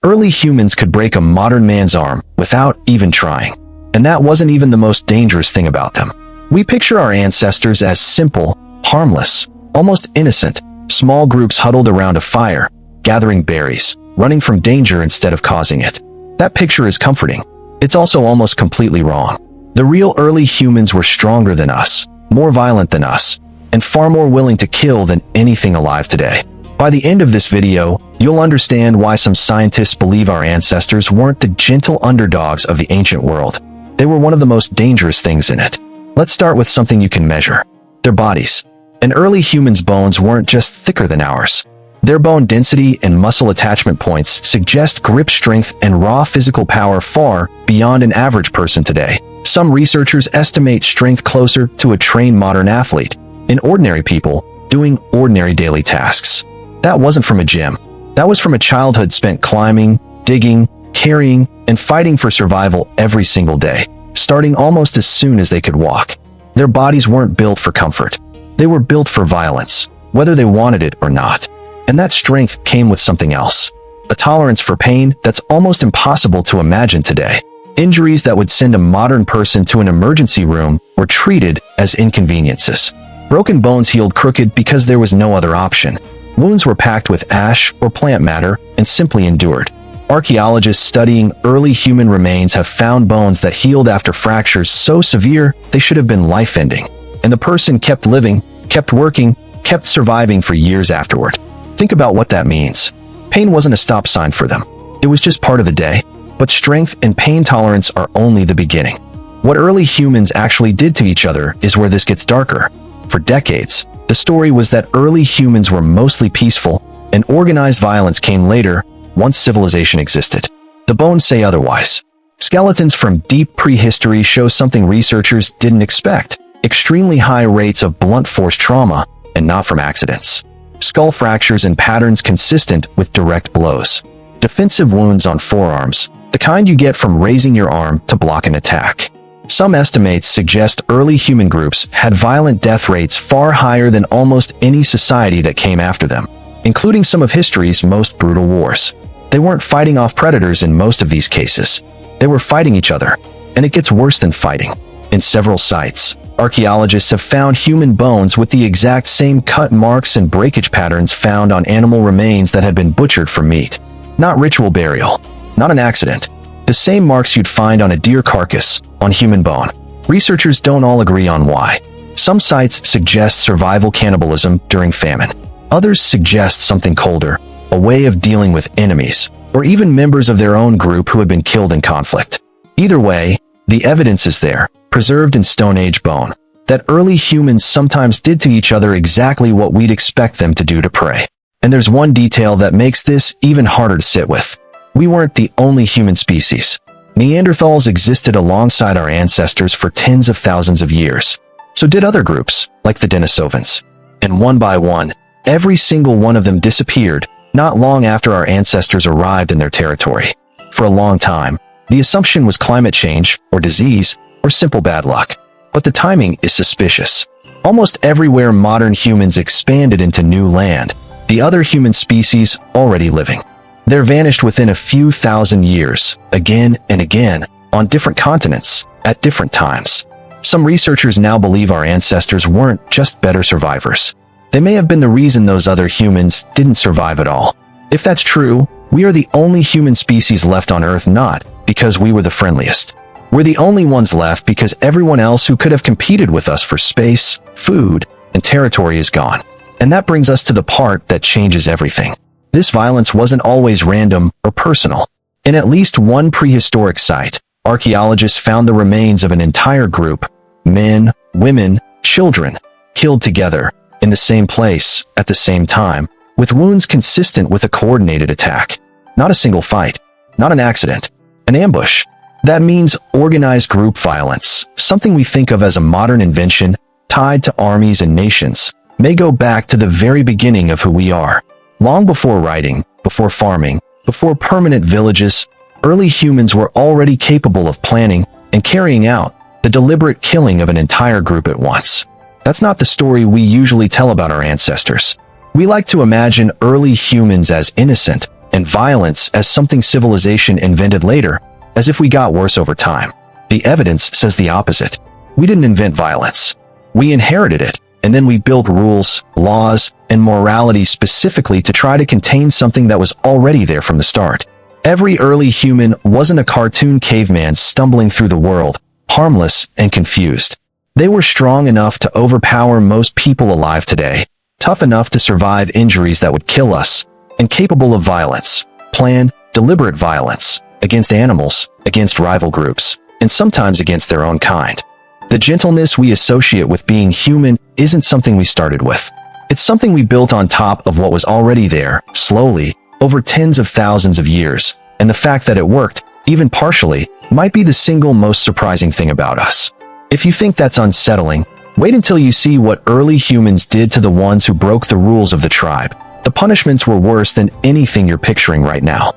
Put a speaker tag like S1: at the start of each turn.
S1: Early humans could break a modern man's arm without even trying. And that wasn't even the most dangerous thing about them. We picture our ancestors as simple, harmless, almost innocent, small groups huddled around a fire, gathering berries, running from danger instead of causing it. That picture is comforting. It's also almost completely wrong. The real early humans were stronger than us, more violent than us, and far more willing to kill than anything alive today. By the end of this video, you'll understand why some scientists believe our ancestors weren't the gentle underdogs of the ancient world. They were one of the most dangerous things in it. Let's start with something you can measure: their bodies. An early human's bones weren't just thicker than ours. Their bone density and muscle attachment points suggest grip strength and raw physical power far beyond an average person today. Some researchers estimate strength closer to a trained modern athlete, in ordinary people doing ordinary daily tasks. That wasn't from a gym. That was from a childhood spent climbing, digging, carrying, and fighting for survival every single day, starting almost as soon as they could walk. Their bodies weren't built for comfort. They were built for violence, whether they wanted it or not. And that strength came with something else: a tolerance for pain that's almost impossible to imagine today. Injuries that would send a modern person to an emergency room were treated as inconveniences. Broken bones healed crooked because there was no other option. Wounds were packed with ash or plant matter and simply endured. Archaeologists studying early human remains have found bones that healed after fractures so severe they should have been life-ending. And the person kept living, kept working, kept surviving for years afterward. Think about what that means. Pain wasn't a stop sign for them. It was just part of the day. But strength and pain tolerance are only the beginning. What early humans actually did to each other is where this gets darker. For decades, the story was that early humans were mostly peaceful, and organized violence came later, once civilization existed. The bones say otherwise. Skeletons from deep prehistory show something researchers didn't expect: extremely high rates of blunt force trauma, and not from accidents. Skull fractures and patterns consistent with direct blows. Defensive wounds on forearms, the kind you get from raising your arm to block an attack. Some estimates suggest early human groups had violent death rates far higher than almost any society that came after them, including some of history's most brutal wars. They weren't fighting off predators in most of these cases. They were fighting each other, and it gets worse than fighting. In several sites, archaeologists have found human bones with the exact same cut marks and breakage patterns found on animal remains that had been butchered for meat. Not ritual burial, not an accident. The same marks you'd find on a deer carcass, on human bone. Researchers don't all agree on why. Some sites suggest survival cannibalism during famine. Others suggest something colder, a way of dealing with enemies, or even members of their own group who had been killed in conflict. Either way, the evidence is there, preserved in Stone Age bone, that early humans sometimes did to each other exactly what we'd expect them to do to prey. And there's one detail that makes this even harder to sit with. We weren't the only human species. Neanderthals existed alongside our ancestors for tens of thousands of years. So did other groups, like the Denisovans. And one by one, every single one of them disappeared, not long after our ancestors arrived in their territory. For a long time, the assumption was climate change, or disease, or simple bad luck. But the timing is suspicious. Almost everywhere modern humans expanded into new land, the other human species already living. They're vanished within a few thousand years, again and again, on different continents, at different times. Some researchers now believe our ancestors weren't just better survivors. They may have been the reason those other humans didn't survive at all. If that's true, we are the only human species left on Earth, not because we were the friendliest. We're the only ones left because everyone else who could have competed with us for space, food, and territory is gone. And that brings us to the part that changes everything. This violence wasn't always random or personal. In at least one prehistoric site, archaeologists found the remains of an entire group, men, women, children, killed together, in the same place, at the same time, with wounds consistent with a coordinated attack. Not a single fight, not an accident, an ambush. That means organized group violence, something we think of as a modern invention, tied to armies and nations, may go back to the very beginning of who we are. Long before writing, before farming, before permanent villages, early humans were already capable of planning and carrying out the deliberate killing of an entire group at once. That's not the story we usually tell about our ancestors. We like to imagine early humans as innocent and violence as something civilization invented later, as if we got worse over time. The evidence says the opposite. We didn't invent violence. We inherited it, and then we built rules, laws, and morality specifically to try to contain something that was already there from the start. Every early human wasn't a cartoon caveman stumbling through the world, harmless and confused. They were strong enough to overpower most people alive today, tough enough to survive injuries that would kill us, and capable of violence, planned, deliberate violence, against animals, against rival groups, and sometimes against their own kind. The gentleness we associate with being human isn't something we started with. It's something we built on top of what was already there, slowly, over tens of thousands of years, and the fact that it worked, even partially, might be the single most surprising thing about us. If you think that's unsettling, wait until you see what early humans did to the ones who broke the rules of the tribe. The punishments were worse than anything you're picturing right now.